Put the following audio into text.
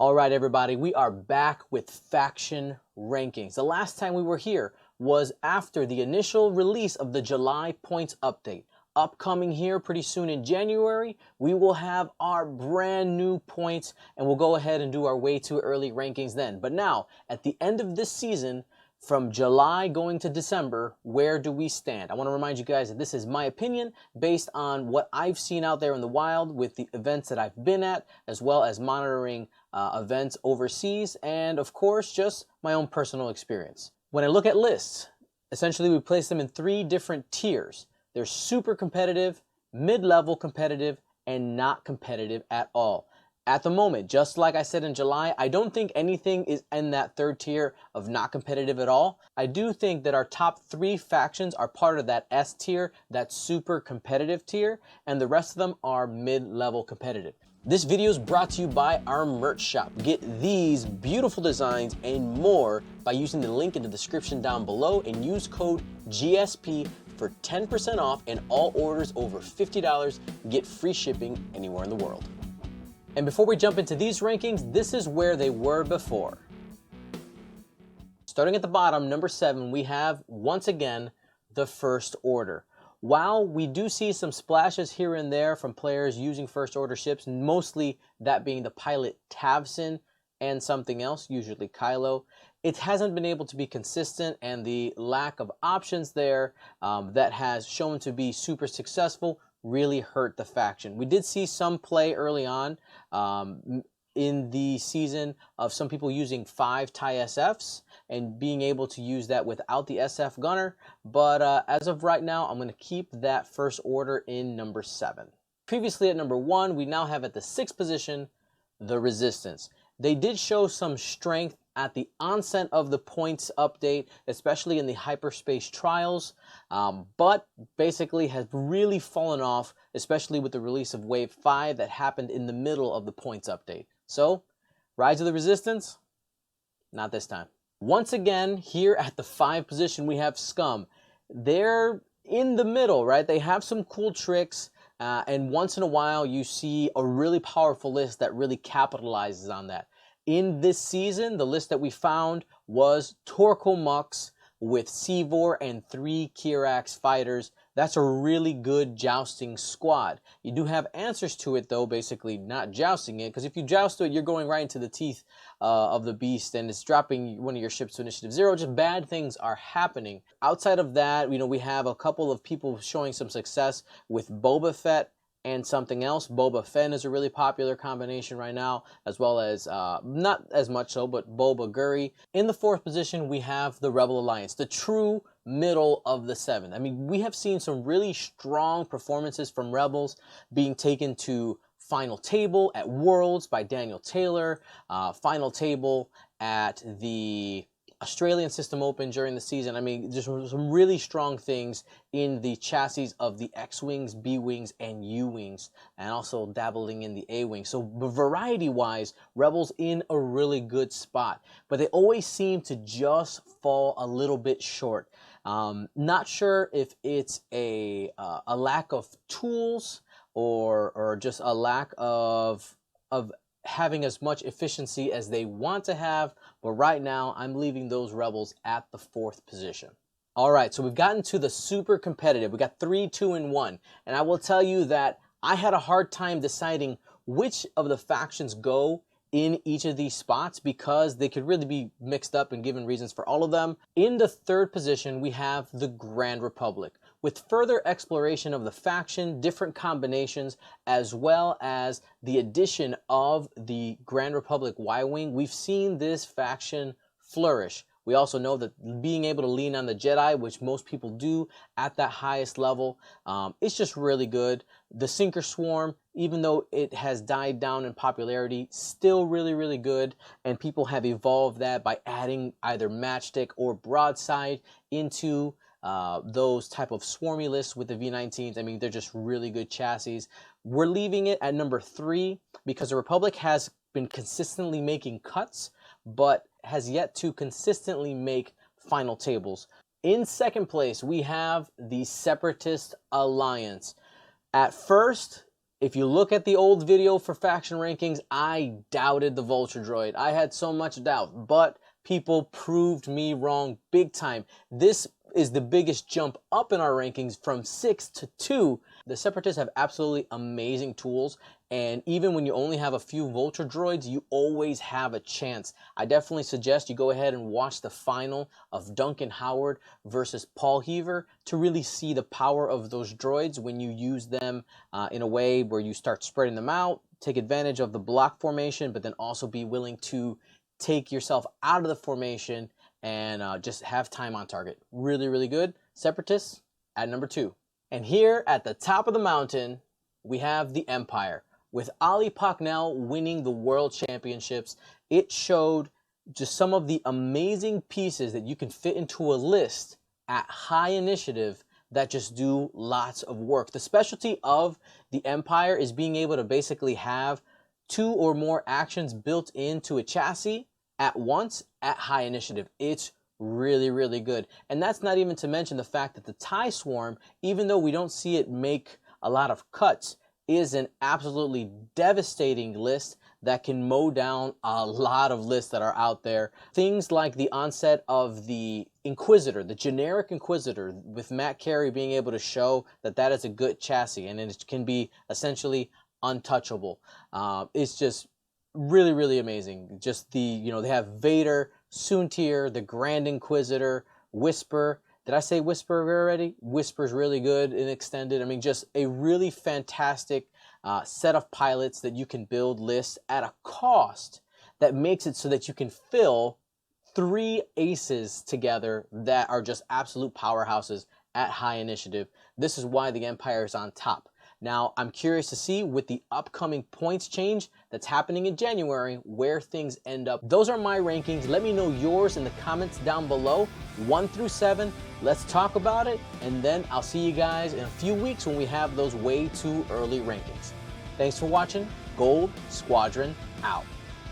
All right, everybody, we are back with faction rankings. The last time we were here was after the initial release of the July points update. Upcoming here pretty soon in January, we will have our brand new points and we'll go ahead and do our way too early rankings then. But now, at the end of this season, from July going to December, where do we stand? I want to remind you guys that this is my opinion based on what I've seen out there in the wild with the events that I've been at, as well as monitoring events overseas, and of course, just my own personal experience. When I look at lists, essentially we place them in three different tiers. They're super competitive, mid-level competitive, and not competitive at all. At the moment, just like I said in July, I don't think anything is in that third tier of not competitive at all. I do think that our top three factions are part of that S tier, that super competitive tier, and the rest of them are mid-level competitive. This video is brought to you by our merch shop. Get these beautiful designs and more by using the link in the description down below and use code GSP for 10% off, and all orders over $50 get free shipping anywhere in the world. And before we jump into these rankings, this is where they were before. Starting at the bottom, number 7, we have, once again, the First Order. While we do see some splashes here and there from players using First Order ships, mostly that being the pilot Tavson and something else, usually Kylo, it hasn't been able to be consistent, and the lack of options there that has shown to be super successful really hurt the faction. We did see some play early on in the season of some people using 5 TIE SFs and being able to use that without the SF gunner, but as of right now, I'm going to keep that First Order in number 7. Previously at number 1, we now have at the 6th position, the Resistance. They did show some strength at the onset of the points update, especially in the hyperspace trials, but basically has really fallen off, especially with the release of Wave 5 that happened in the middle of the points update. So, Rise of the Resistance? Not this time. Once again, here at the 5 position, we have Scum. They're in the middle, right? They have some cool tricks, and once in a while, you see a really powerful list that really capitalizes on that. In this season, the list that we found was Torko Mux with Seevor and 3 Kirax fighters. That's a really good jousting squad. You do have answers to it, though, basically not jousting it, because if you joust it, you're going right into the teeth of the beast, and it's dropping one of your ships to Initiative 0. Just bad things are happening. Outside of that, we have a couple of people showing some success with Boba Fett and something else. Boba Fett is a really popular combination right now, as well as, not as much so, but Boba Guri. In the 4th position, we have the Rebel Alliance, the true middle of the 7. I mean, we have seen some really strong performances from Rebels being taken to Final Table at Worlds by Daniel Taylor, Final Table at the Australian System Open during the season. I mean, just some really strong things in the chassis of the X-Wings, B-Wings, and U-Wings, and also dabbling in the A-Wing. So variety-wise, Rebels in a really good spot, but they always seem to just fall a little bit short. Not sure if it's a lack of tools or just a lack of having as much efficiency as they want to have, but right now I'm leaving those Rebels at the 4th position. All right, so we've gotten to the super competitive. We got 3, 2, and 1, and I will tell you that I had a hard time deciding which of the factions go in each of these spots because they could really be mixed up and given reasons for all of them. In the 3rd position, we have the Grand Republic. With further exploration of the faction, different combinations, as well as the addition of the Grand Republic Y-Wing, we've seen this faction flourish. We also know that being able to lean on the Jedi, which most people do at that highest level, it's just really good. The Sinker Swarm, even though it has died down in popularity, still really, really good. And people have evolved that by adding either matchstick or broadside into those type of swarmy lists with the V19s. I mean, they're just really good chassis. We're leaving it at number 3 because the Republic has been consistently making cuts, but has yet to consistently make final tables. In 2nd place, we have the Separatist Alliance. At first, If you look at the old video for faction rankings, I doubted the Vulture Droid. I had so much doubt, but people proved me wrong big time. This is the biggest jump up in our rankings from 6 to 2. The Separatists have absolutely amazing tools, and even when you only have a few Vulture Droids, you always have a chance. I definitely suggest you go ahead and watch the final of Duncan Howard versus Paul Heaver to really see the power of those droids when you use them in a way where you start spreading them out, take advantage of the block formation, but then also be willing to take yourself out of the formation and just have time on target. Really, really good. Separatists at number 2. And here at the top of the mountain, we have the Empire. With Ali Pocknell winning the World Championships, it showed just some of the amazing pieces that you can fit into a list at high initiative that just do lots of work. The specialty of the Empire is being able to basically have 2 or more actions built into a chassis at once at high initiative. It's really, really good. And that's not even to mention the fact that the TIE Swarm, even though we don't see it make a lot of cuts, is an absolutely devastating list that can mow down a lot of lists that are out there. Things like the onset of the Inquisitor, the generic Inquisitor, with Matt Carey being able to show that that is a good chassis and it can be essentially untouchable. It's just really, really amazing. Just the, they have Vader, Soontir, the Grand Inquisitor, Whisper. Did I say Whisper already? Whisper's really good and extended. I mean, just a really fantastic set of pilots that you can build lists at a cost that makes it so that you can fill 3 aces together that are just absolute powerhouses at high initiative. This is why the Empire is on top. Now, I'm curious to see with the upcoming points change that's happening in January where things end up. Those are my rankings. Let me know yours in the comments down below, 1 through 7. Let's talk about it, and then I'll see you guys in a few weeks when we have those way too early rankings. Thanks for watching. Gold Squadron out.